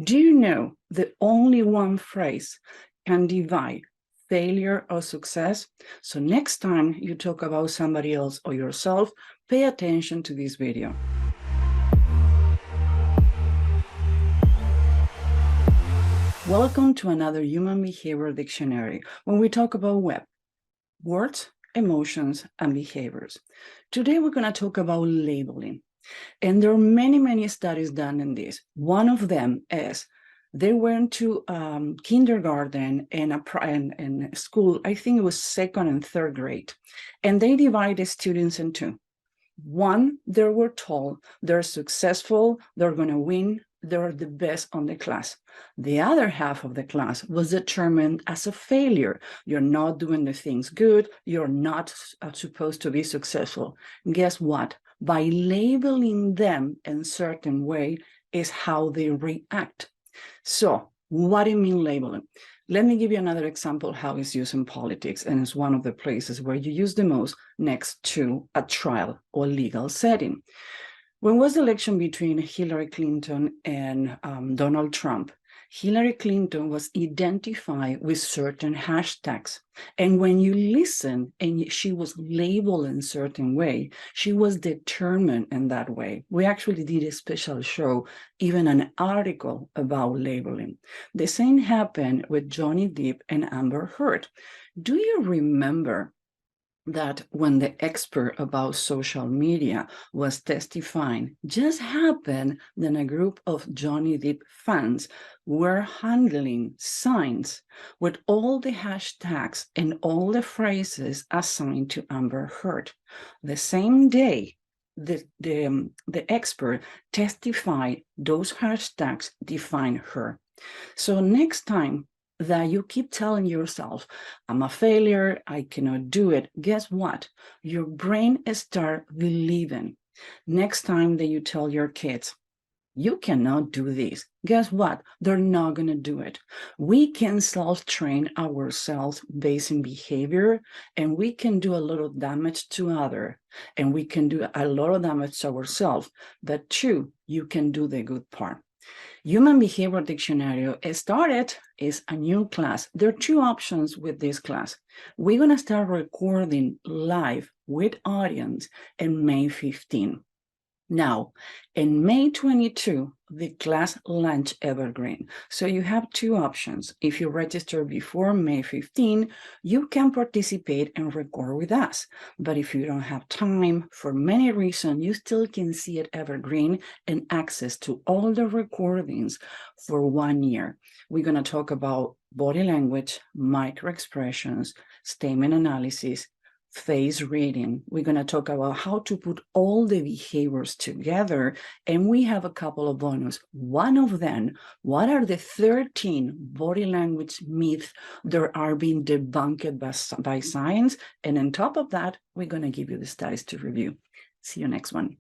Do you know that only one phrase can divide failure or success? So next time you talk about somebody else or yourself, pay attention to this video. Welcome to another Human Behavior Dictionary, when we talk about web, words, emotions, and behaviors. Today we're going to talk about labeling. And there are many studies done in this. One of them is they went to kindergarten and school, I think it was second and third grade, and they divided students in two. One, they were told they're successful, they're going to win, they're the best on the class. The other half of the class was determined as a failure. You're not doing the things good, you're not supposed to be successful. And guess what? By labeling them in a certain way is how they react. So what do you mean labeling? Let me give you another example how it's used in politics, and it's one of the places where you use the most next to a trial or legal setting. When was the election between Hillary Clinton and Donald Trump, Hillary Clinton was identified with certain hashtags. And when you listen and she was labeled in a certain way, she was determined in that way. We actually did a special show, even an article about labeling. The same happened with Johnny Depp and Amber Heard. Do you remember that when the expert about social media was testifying, just happened that a group of Johnny Depp fans were handling signs with all the hashtags and all the phrases assigned to Amber Heard. The same day, the expert testified those hashtags define her. So next time that you keep telling yourself, I'm a failure, I cannot do it, guess what? Your brain starts believing. Next time that you tell your kids, you cannot do this, guess what? They're not going to do it. We can self-train ourselves based on behavior, and we can do a lot of damage to others, and we can do a lot of damage to ourselves, but too, you can do the good part. Human Behavior Dictionary started is a new class. There are two options with this class. We're going to start recording live with audience in May 15. Now, in May 22, the class launched Evergreen. So you have two options. If you register before May 15, you can participate and record with us. But if you don't have time, for many reasons, you still can see it Evergreen and access to all the recordings for 1 year. We're going to talk about body language, micro expressions, statement analysis, face reading. We're going to talk about how to put all the behaviors together, and we have a couple of bonus. One of them, what are the 13 body language myths that are being debunked by science? And on top of that, we're going to give you the studies to review. See you next one.